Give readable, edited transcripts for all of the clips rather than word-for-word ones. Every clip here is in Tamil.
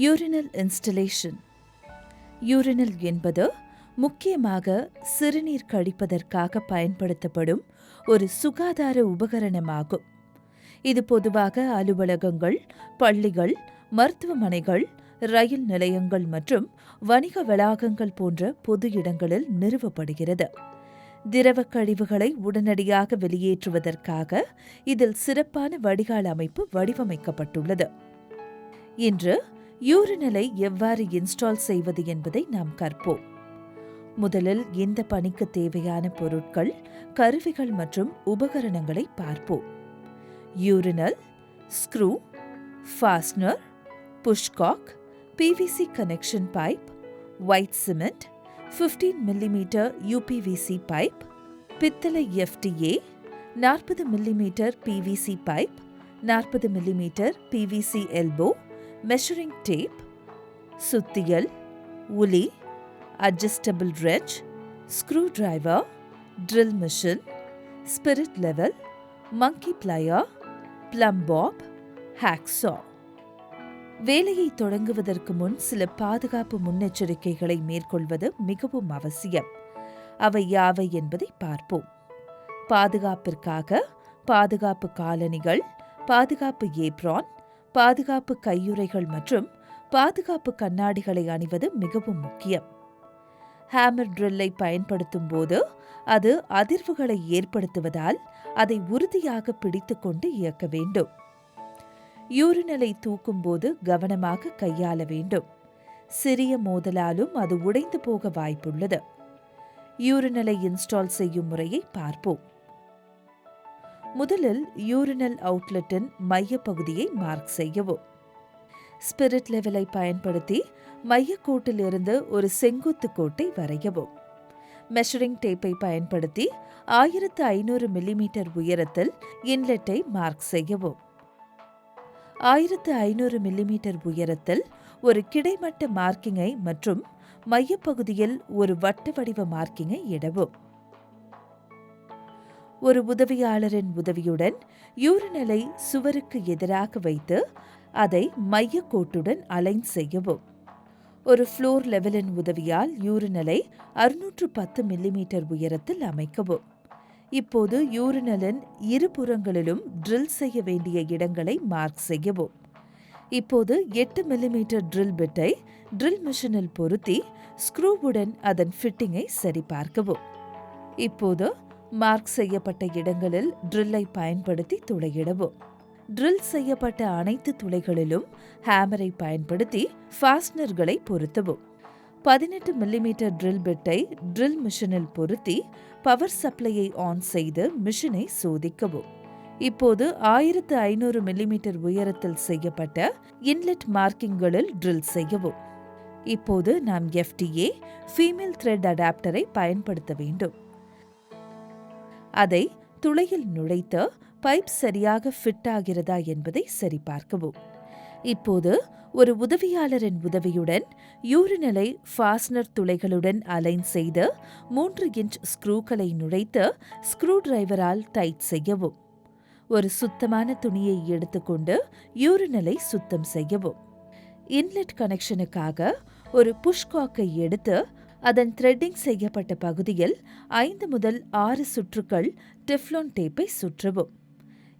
Urinal installation. யூரினல் என்பது முக்கியமாக சிறுநீர் கழிப்பதற்காக பயன்படுத்தப்படும் ஒரு சுகாதார உபகரணமாகும். இது பொதுவாக அலுவலகங்கள், பள்ளிகள், மருத்துவமனைகள், ரயில் நிலையங்கள் மற்றும் வணிக வளாகங்கள் போன்ற பொது இடங்களில் நிறுவப்படுகிறது. திரவ கழிவுகளை உடனடியாக வெளியேற்றுவதற்காக இதில் சிறப்பான வடிகால் அமைப்பு வடிவமைக்கப்பட்டுள்ளது. இன்று யூரினலை எவ்வாறு இன்ஸ்டால் செய்வது என்பதை நாம் கற்போம். முதலில் இந்த பணிக்கு தேவையான பொருட்கள், கருவிகள் மற்றும் உபகரணங்களை பார்ப்போம். யூரினல், ஸ்க்ரூ, ஃபாஸ்னர், புஷ்காக், PVC connection pipe, white cement, 15 mm UPVC pipe, பித்தளை FTA, 40 mm PVC pipe, 40 mm PVC elbow, measuring tape, சுத்தியல், உளி, adjustable wrench, screw driver, drill machine, spirit level, monkey plier, plumb bob, hacksaw. வேலையை தொடங்குவதற்கு முன் சில பாதுகாப்பு முன்னெச்சரிக்கைகளை மேற்கொள்வது மிகவும் அவசியம். அவை யாவை என்பதை பார்ப்போம். பாதுகாப்பிற்காக பாதுகாப்பு காலணிகள், பாதுகாப்பு ஏப்ரான், பாதுகாப்பு கையுறைகள் மற்றும் பாதுகாப்பு கண்ணாடிகளை அணிவது மிகவும் முக்கியம். ஹேமர் ட்ரில்லை பயன்படுத்தும் போது அது அதிர்வுகளை ஏற்படுத்துவதால் அதை உறுதியாக பிடித்துக்கொண்டு இயக்க வேண்டும். யூரினலை தூக்கும்போது கவனமாக கையாள வேண்டும். சிறிய மோதலாலும் அது உடைந்து போக வாய்ப்புள்ளது. யூரினலை இன்ஸ்டால் செய்யும் முறையை பார்ப்போம். முதலில் யூரினல் அவுட்லெட்டின் மையப்பகுதியை மார்க் செய்யவும். ஸ்பிரிட் லெவலை பயன்படுத்தி மையக்கோட்டிலிருந்து ஒரு செங்குத்து கோட்டை வரையவும். மெஷரிங் டேப்பை பயன்படுத்தி 1500 mm உயரத்தில் இன்லெட்டை மார்க் செய்யவும். 1500 mm உயரத்தில் ஒரு கிடைமட்ட மார்க்கிங்கை மற்றும் மையப்பகுதியில் ஒரு வட்ட வடிவ மார்க்கிங்கை இடவும். ஒரு உதவியாளரின் உதவியுடன் யூரினலை சுவருக்கு எதிராக வைத்து அதை மையக்கோட்டுடன் அலைன் செய்யவும். ஒரு ஃப்ளோர் லெவலின் உதவியால் யூரினலை 610 mm உயரத்தில் அமைக்கவும். இப்போது யூரினலின் இருபுறங்களிலும் ட்ரில் செய்ய வேண்டிய இடங்களை மார்க் செய்யவும். இப்போது 8 mm ட்ரில் பிட்டை ட்ரில் மிஷினில் பொருத்தி ஸ்க்ரூவுடன் அதன் ஃபிட்டிங்கை சரிபார்க்கவும். இப்போது மார்க் செய்யப்பட்ட இடங்களில் ட்ரில்லை பயன்படுத்தி துளையிடவும். ட்ரில் செய்யப்பட்ட அனைத்து துளைகளிலும் ஹேமரை பயன்படுத்தி ஃபாஸ்னர்களை பொருத்தவும். 18 mm ட்ரில் பிட்டை ட்ரில் மிஷினில் பொருத்தி பவர் சப்ளையை ஆன் செய்து மிஷினை சோதிக்கவும். இப்போது 1500 mm உயரத்தில் செய்யப்பட்ட இன்லெட் மார்க்கிங்களில் ட்ரில் செய்யவும். இப்போது நாம் FTA ஃபீமேல் த்ரெட் அடாப்டரை பயன்படுத்த வேண்டும். அதை துளையில் நுழைத்து பைப் சரியாக ஃபிட் ஆகிறதா என்பதை சரிபார்க்கவும். இப்போது ஒரு உதவியாளரின் உதவியுடன் யூரினலை ஃபாஸ்னர் துளைகளுடன் அலைன் செய்து 3 இன்ச் ஸ்க்ரூக்களை நுழைத்து ஸ்க்ரூ டிரைவரால் டைட் செய்யவும். ஒரு சுத்தமான துணியை எடுத்துக்கொண்டு யூரினலை சுத்தம் செய்யவும். இன்லெட் கனெக்ஷனுக்காக ஒரு புஷ்காக்கை எடுத்து அதன் த்ரெட்டிங் செய்யப்பட்ட பகுதியில் 5 முதல் 6 சுற்றுக்கள் டெஃப்லான் டேப்பை சுற்றவும்.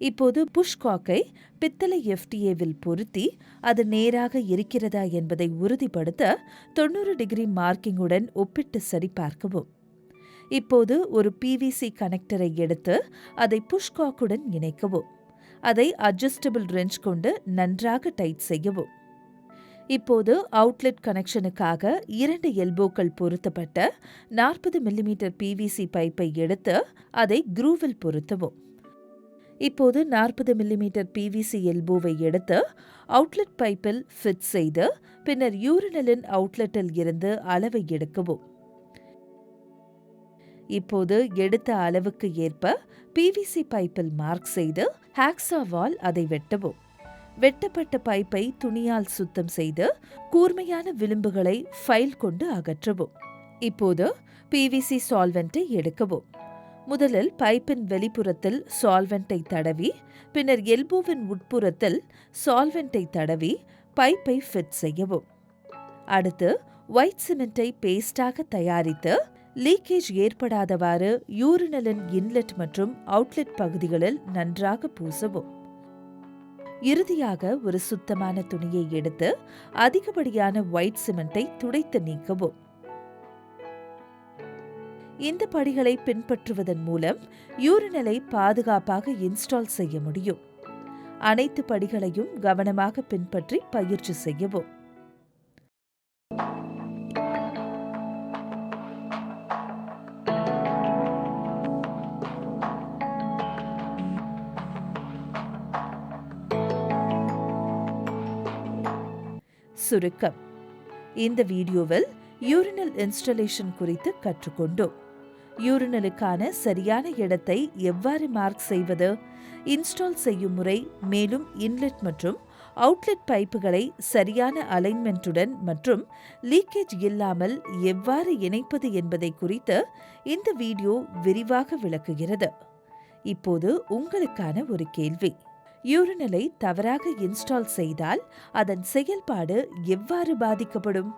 இப்போது புஷ்காக்கை பித்தளை FTAவில் பொருத்தி அது நேராக இருக்கிறதா என்பதை உறுதிப்படுத்த 90 டிகிரி மார்க்கிங்குடன் ஒப்பிட்டு சரிபார்க்கவும். இப்போது ஒரு PVC கனெக்டரை எடுத்து அதை புஷ்காக்குடன் இணைக்கவும். அதை அட்ஜஸ்டபிள் ரெஞ்ச் கொண்டு நன்றாக டைட் செய்யவும். இப்போது அவுட்லெட் கனெக்ஷனுக்காக 2 எல்போக்கள் பொருத்தப்பட்ட 40 mm PVC பைப்பை எடுத்து அதை க்ரூவில் பொருத்தவும். இப்போது 40 mm PVC எல்போவை எடுத்து அவுட்லெட் பைப்பில் ஃபிட் செய்து பின்னர் யூரினலின் அவுட்லெட்டில் இருந்து அளவை எடுக்கவும். இப்போது எடுத்த அளவுக்கு ஏற்ப PVC பைப்பில் மார்க் செய்து ஹாக்ஸாவால் அதை வெட்டவும். வெட்டப்பட்ட பைப்பை துணியால் சுத்தம் செய்து கூர்மையான விளிம்புகளை ஃபைல் கொண்டு அகற்றவும். இப்போது PVC சால்வெண்ட்டை எடுக்கவும். முதலில் பைப்பின் வெளிப்புறத்தில் சால்வெண்ட்டை தடவி பின்னர் எல்போவின் உட்புறத்தில் சால்வெண்ட்டை தடவி பைப்பை ஃபிட் செய்யவும். அடுத்து ஒயிட் சிமெண்டை பேஸ்டாக தயாரித்து லீக்கேஜ் ஏற்படாதவாறு யூரினலின் இன்லெட் மற்றும் அவுட்லெட் பகுதிகளில் நன்றாக பூசவும். இறுதியாக ஒரு சுத்தமான துணியை எடுத்து அதிகப்படியான ஒயிட் சிமெண்டை துடைத்து நீக்கவும். இந்த படிகளை பின்பற்றுவதன் மூலம் யூரினலை பாதுகாப்பாக இன்ஸ்டால் செய்ய முடியும். அனைத்து படிகளையும் கவனமாக பின்பற்றி பயிற்சி செய்யவும். சுருக்கம்: இந்த வீடியோவில் யூரினல் இன்ஸ்டாலேஷன் குறித்து கற்றுக்கொண்டோம். யூரினலுக்கான சரியான இடத்தை எவ்வாறு மார்க் செய்வது, இன்ஸ்டால் செய்யும் முறை, மேலும் இன்லெட் மற்றும் அவுட்லெட் பைப்புகளை சரியான அலைன்மெண்ட்டுடன் மற்றும் லீக்கேஜ் இல்லாமல் எவ்வாறு இணைப்பது என்பதை குறித்து இந்த வீடியோ விரிவாக விளக்குகிறது. இப்போது உங்களுக்கான ஒரு கேள்வி: யூரினலை தவறாக இன்ஸ்டால் செய்தால் அதன் செயல்பாடு எவ்வாறு பாதிக்கப்படும்?